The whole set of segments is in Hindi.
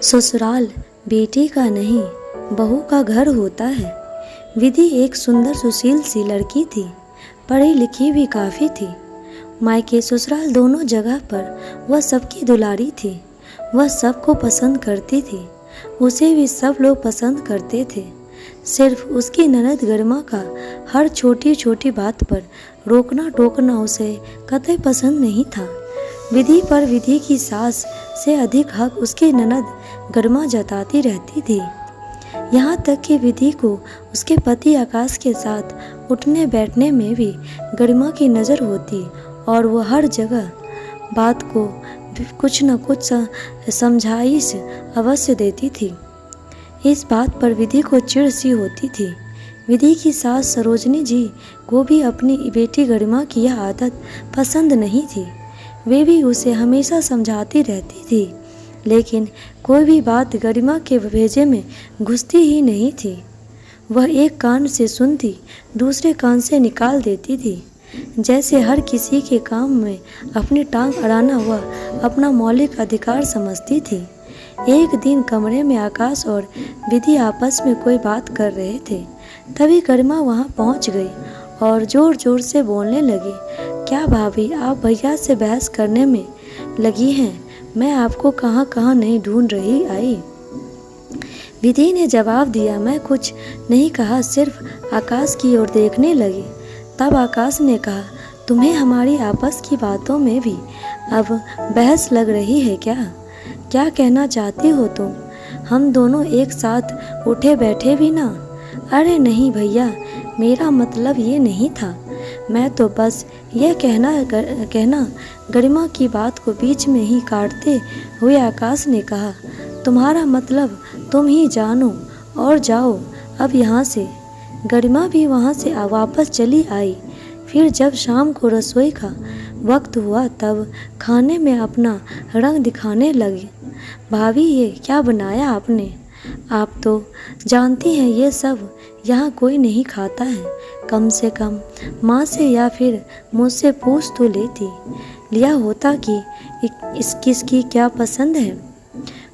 ससुराल बेटी का नहीं बहू का घर होता है। विधि एक सुंदर सुशील सी लड़की थी, पढ़ी लिखी भी काफ़ी थी। मायके ससुराल दोनों जगह पर वह सबकी दुलारी थी। वह सबको पसंद करती थी, उसे भी सब लोग पसंद करते थे। सिर्फ उसकी ननद गरिमा का हर छोटी छोटी बात पर रोकना टोकना उसे कतई पसंद नहीं था। विधि पर विधि की सास से अधिक हक उसकी ननद गरिमा जताती रहती थी। यहाँ तक कि विधि को उसके पति आकाश के साथ उठने बैठने में भी गरिमा की नज़र होती और वह हर जगह बात को कुछ न कुछ समझाइश अवश्य देती थी। इस बात पर विधि को चिढ़ सी होती थी। विधि की सास सरोजनी जी को भी अपनी बेटी गरिमा की यह आदत पसंद नहीं थी। वे भी उसे हमेशा समझाती रहती थी, लेकिन कोई भी बात गरिमा के भेजे में घुसती ही नहीं थी। वह एक कान से सुनती, दूसरे कान से निकाल देती थी, जैसे हर किसी के काम में अपनी टांग अड़ाना वह अपना मौलिक अधिकार समझती थी। एक दिन कमरे में आकाश और विधि आपस में कोई बात कर रहे थे। तभी गरिमा वहां पहुंच गई और जोर जोर से बोलने लगी, क्या भाभी, आप भैया से बहस करने में लगी हैं? मैं आपको कहाँ कहाँ नहीं ढूंढ रही आई। विधि ने जवाब दिया, मैं कुछ नहीं कहा, सिर्फ आकाश की ओर देखने लगी। तब आकाश ने कहा, तुम्हें हमारी आपस की बातों में भी अब बहस लग रही है क्या? क्या कहना चाहती हो तुम? हम दोनों एक साथ उठे बैठे भी ना? अरे नहीं भैया, मेरा मतलब ये नहीं था। मैं तो बस यह कहना गरिमा की बात को बीच में ही काटते हुए आकाश ने कहा, तुम्हारा मतलब तुम ही जानो और जाओ अब यहाँ से। गरिमा भी वहाँ से वापस चली आई। फिर जब शाम को रसोई का वक्त हुआ तब खाने में अपना रंग दिखाने लगी। भाभी, ये क्या बनाया आपने? आप तो जानती हैं ये सब यहाँ कोई नहीं खाता है। कम से कम माँ से या फिर मुझसे पूछ तो लिया होता कि किसकी क्या पसंद है।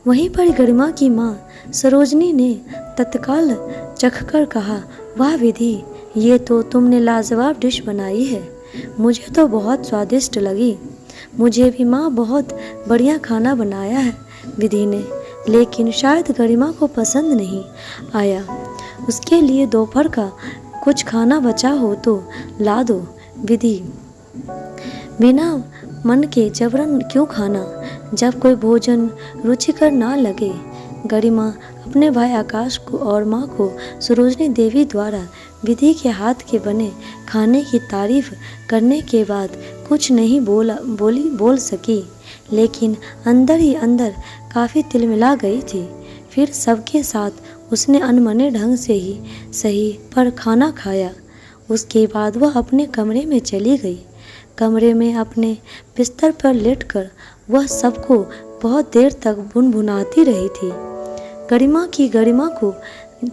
वहीं पर गरिमा की माँ सरोजनी ने तत्काल चखकर कहा, वाह विधि, ये तो तुमने लाजवाब डिश बनाई है। मुझे तो बहुत स्वादिष्ट लगी। मुझे भी माँ बहुत बढ़िया खाना बनाया है विधि ने, लेकिन शायद गरिमा को पसंद नहीं आया। उसके लिए दोपहर का कुछ खाना बचा हो तो ला दो। विधि, बिना मन के जबरन क्यों खाना जब कोई भोजन रुचिकर ना लगे। गरिमा अपने भाई आकाश को और माँ को सरोजनी देवी द्वारा विधि के हाथ के बने खाने की तारीफ करने के बाद कुछ नहीं बोल सकी, लेकिन अंदर ही अंदर काफ़ी तिलमिला गई थी। फिर सबके साथ उसने अनमने ढंग से ही सही पर खाना खाया। उसके बाद वह अपने कमरे में चली गई। कमरे में अपने बिस्तर पर लेटकर वह सबको बहुत देर तक भुनभुनाती रही थी। गरिमा को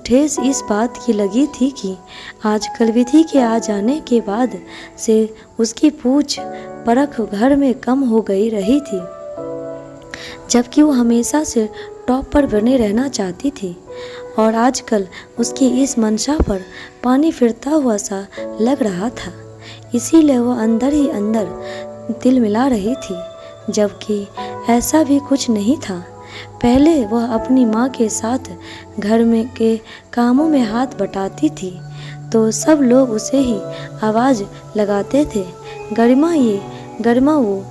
ठेस इस बात की लगी थी कि आजकल विधि के आ जाने के बाद से उसकी पूछ परख घर में कम हो गई रही थी, जबकि वो हमेशा से टॉप पर बने रहना चाहती थी और आजकल उसकी इस मंशा पर पानी फिरता हुआ सा लग रहा था। इसीलिए वह अंदर ही अंदर दिल मिला रही थी, जबकि ऐसा भी कुछ नहीं था। पहले वह अपनी माँ के साथ घर में के कामों में हाथ बटाती थी तो सब लोग उसे ही आवाज़ लगाते थे, गरिमा ये, गरिमा वो।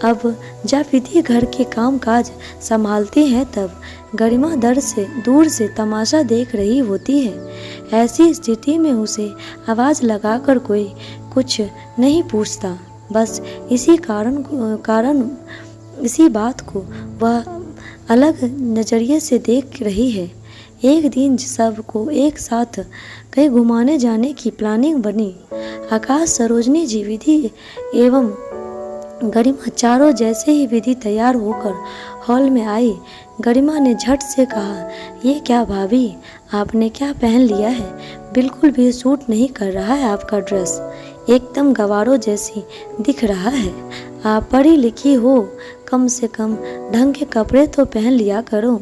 अब जब विधि घर के काम काज संभालती है तब गरिमा दूर से तमाशा देख रही होती है। ऐसी स्थिति में उसे आवाज़ लगाकर कोई कुछ नहीं पूछता। बस इसी बात को वह अलग नज़रिए से देख रही है। एक दिन सबको एक साथ कहीं घुमाने जाने की प्लानिंग बनी। आकाश, सरोजनी जी, विधि एवं गरिमा चारों जैसे ही विधि तैयार होकर हॉल में आई। गरिमा ने झट से कहा, ये क्या भाभी, आपने क्या पहन लिया है? बिल्कुल भी सूट नहीं कर रहा है आपका ड्रेस, एकदम गवारों जैसी दिख रहा है। आप पढ़ी लिखी हो, कम से कम ढंग के कपड़े तो पहन लिया करो।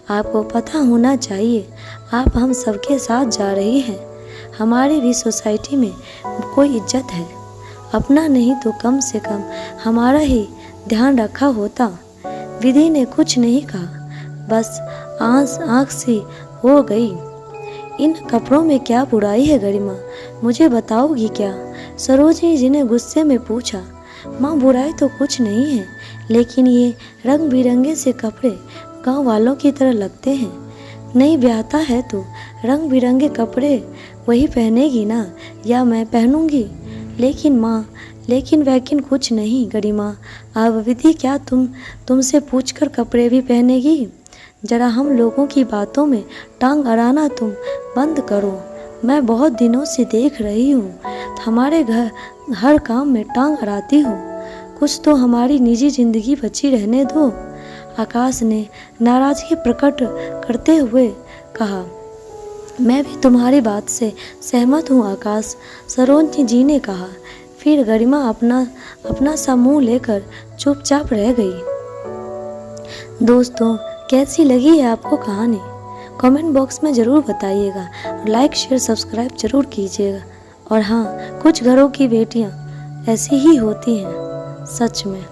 आपको पता होना चाहिए, आप हम सबके साथ जा रही हैं। हमारी भी सोसाइटी में कोई इज्जत है। अपना नहीं तो कम से कम हमारा ही ध्यान रखा होता। विधि ने कुछ नहीं कहा, बस आंख सी हो गई। इन कपड़ों में क्या बुराई है गरिमा, मुझे बताओगी क्या? सरोजिनी जी ने गुस्से में पूछा। माँ, बुराई तो कुछ नहीं है, लेकिन ये रंग बिरंगे से कपड़े गांव वालों की तरह लगते हैं। नहीं ब्याहता है तो रंग बिरंगे कपड़े वही पहनेगी ना, या मैं पहनूंगी? लेकिन माँ, लेकिन कुछ नहीं गरिमा। अब विधि क्या तुमसे पूछकर कपड़े भी पहनेगी? जरा हम लोगों की बातों में टांग अड़ाना तुम बंद करो। मैं बहुत दिनों से देख रही हूँ हमारे घर हर काम में टांग अड़ाती हो। कुछ तो हमारी निजी जिंदगी बची रहने दो। आकाश ने नाराजगी प्रकट करते हुए कहा। मैं भी तुम्हारी बात से सहमत हूँ आकाश, सरोजिनी जी ने कहा। फिर गरिमा अपना सा मुंह लेकर चुपचाप रह गई। दोस्तों, कैसी लगी है आपको कहानी? कमेंट बॉक्स में ज़रूर बताइएगा। लाइक शेयर सब्सक्राइब जरूर कीजिएगा। और हाँ, कुछ घरों की बेटियाँ ऐसी ही होती हैं, सच में।